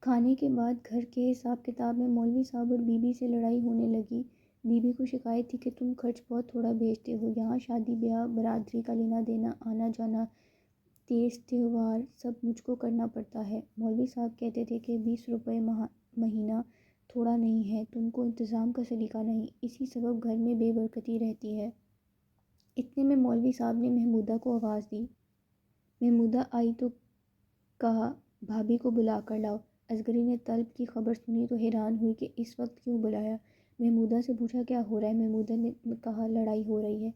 کھانے کے بعد گھر کے حساب کتاب میں مولوی صاحب اور بی بی سے لڑائی ہونے لگی۔ بی بی کو شکایت تھی کہ تم خرچ بہت تھوڑا بھیجتے ہو، یہاں شادی بیاہ، برادری کا لینا دینا، آنا جانا، تیز تہوار سب مجھ کو کرنا پڑتا ہے۔ مولوی صاحب کہتے تھے کہ 20 روپے مہینہ تھوڑا نہیں ہے، تم کو انتظام کا سلیقہ نہیں، اسی سبب گھر میں بے برکتی رہتی ہے۔ اتنے میں مولوی صاحب نے محمودہ کو آواز دی۔ محمودہ آئی تو کہا بھابھی کو بلا کر لاؤ۔ اصغری نے طلب کی خبر سنی تو حیران ہوئی کہ اس وقت کیوں بلایا۔ محمودہ سے پوچھا کیا ہو رہا ہے؟ محمودہ نے کہا لڑائی ہو رہی ہے۔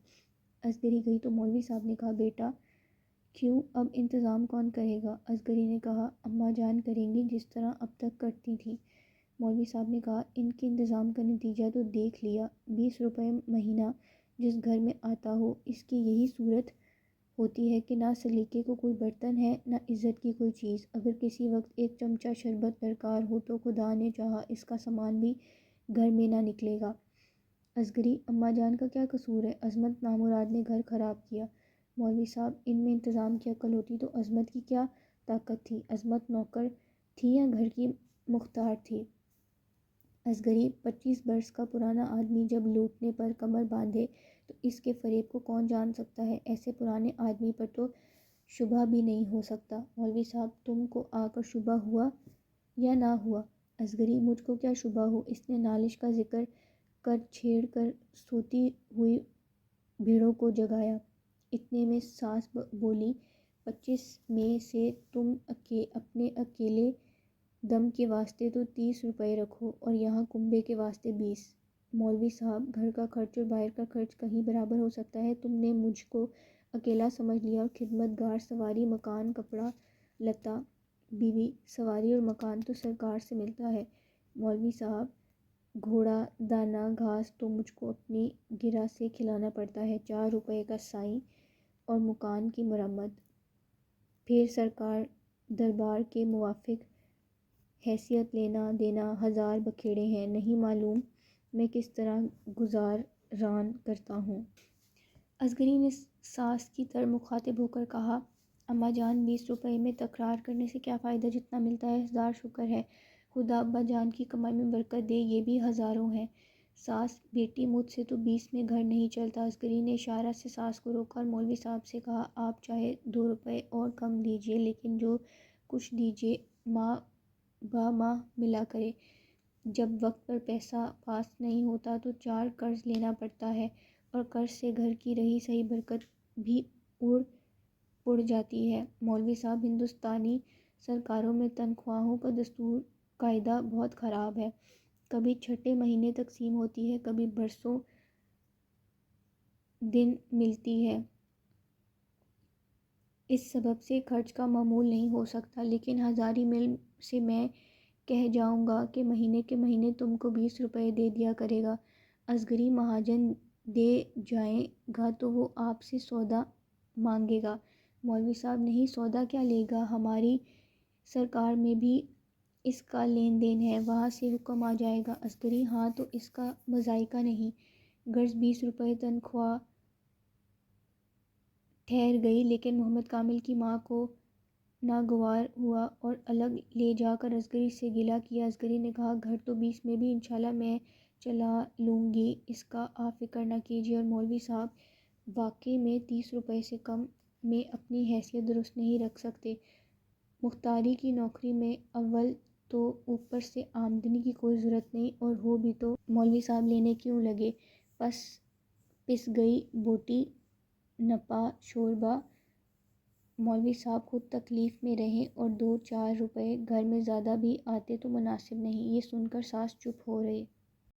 اصغری گئی تو مولوی صاحب نے کہا بیٹا کیوں، اب انتظام کون کرے گا؟ اصغری نے کہا اماں جان کریں گی جس طرح اب تک کرتی تھی۔ مولوی صاحب نے کہا ان کے انتظام کا نتیجہ تو دیکھ لیا، 20 روپے مہینہ جس گھر میں آتا ہو اس کی یہی صورت ہوتی ہے کہ نہ سلیقے کو کوئی برتن ہے نہ عزت کی کوئی چیز۔ اگر کسی وقت ایک چمچہ شربت درکار ہو تو خدا نے چاہا اس کا سامان بھی گھر میں نہ نکلے گا۔ اصغری اماں جان کا کیا قصور ہے؟ عظمت نامراد نے گھر خراب کیا۔ مولوی صاحب ان میں انتظام کی عقل ہوتی تو عظمت کی کیا طاقت تھی؟ عظمت نوکر تھی یا گھر کی مختار تھی؟ اصغری 25 برس کا پرانا آدمی جب لوٹنے پر کمر باندھے تو اس کے فریب کو کون جان سکتا ہے؟ ایسے پرانے آدمی پر تو شبہ بھی نہیں ہو سکتا۔ مولوی صاحب تم کو آ کر شبہ ہوا یا نہ ہوا؟ اصغری مجھ کو کیا شبہ ہو، اس نے نالش کا ذکر کر چھیڑ کر سوتی ہوئی بھیڑوں کو جگایا۔ اتنے میں ساس بولی 25 میں سے تم اپنے اکیلے دم کے واسطے تو 30 روپے رکھو اور یہاں کنبے کے واسطے 20۔ مولوی صاحب گھر کا خرچ اور باہر کا خرچ کہیں برابر ہو سکتا ہے؟ تم نے مجھ کو اکیلا سمجھ لیا اور خدمت گار، سواری، مکان، کپڑا لتا، بیوی، سواری اور مکان تو سرکار سے ملتا ہے۔ مولوی صاحب گھوڑا دانہ گھاس تو مجھ کو اپنی گرہ سے کھلانا پڑتا ہے، 4 روپے کا سائیں اور مکان کی مرمت، پھر سرکار دربار کے موافق حیثیت لینا دینا، 1000 بکھیڑے ہیں، نہیں معلوم میں کس طرح گزاران کرتا ہوں۔ اصغری نے ساس کی طرح مخاطب ہو کر کہا اماں جان 20 روپے میں تکرار کرنے سے کیا فائدہ، جتنا ملتا ہے 1000 شکر ہے، خدا ابا جان کی کمائی میں برکت دے، یہ بھی ہزاروں ہیں۔ ساس بیٹی مجھ سے تو 20 میں گھر نہیں چلتا۔ اصغری نے اشارہ سے ساس کو روکا اور مولوی صاحب سے کہا آپ چاہے 2 روپے اور کم دیجئے لیکن جو کچھ دیجئے ماہ بہ ماہ ملا کرے۔ جب وقت پر پیسہ پاس نہیں ہوتا تو 4 قرض لینا پڑتا ہے اور قرض سے گھر کی رہی سہی برکت بھی اڑ جاتی ہے۔ مولوی صاحب ہندوستانی سرکاروں میں تنخواہوں کا دستور قاعدہ بہت خراب ہے، کبھی چھٹے مہینے تقسیم ہوتی ہے، کبھی برسوں دن ملتی ہے، اس سبب سے خرچ کا معمول نہیں ہو سکتا۔ لیکن ہزاری مل سے میں کہہ جاؤں گا کہ مہینے کے مہینے تم کو 20 روپے دے دیا کرے گا۔ اصغری مہاجن دے جائے گا تو وہ آپ سے سودا مانگے گا۔ مولوی صاحب نہیں، سودا کیا لے گا، ہماری سرکار میں بھی اس کا لین دین ہے، وہاں سے حکم آ جائے گا۔ اصغری ہاں تو اس کا مذائقہ نہیں، غرض 20 روپے تنخواہ ٹھہر گئی، لیکن محمد کامل کی ماں کو ناگوار ہوا اور الگ لے جا کر اصغری سے گلہ کیا۔ اصغری نے کہا گھر تو 20 میں بھی انشاءاللہ میں چلا لوں گی، اس کا آپ فکر نہ کیجیے۔ اور مولوی صاحب واقعی میں 30 روپے سے کم میں اپنی حیثیت درست نہیں رکھ سکتے، مختاری کی نوکری میں اول تو اوپر سے آمدنی کی کوئی ضرورت نہیں، اور ہو بھی تو مولوی صاحب لینے کیوں لگے؟ پس گئی بوٹی نپا شوربہ۔ مولوی صاحب خود تکلیف میں رہیں اور 2-4 روپے گھر میں زیادہ بھی آتے تو مناسب نہیں۔ یہ سن کر ساس چپ ہو رہے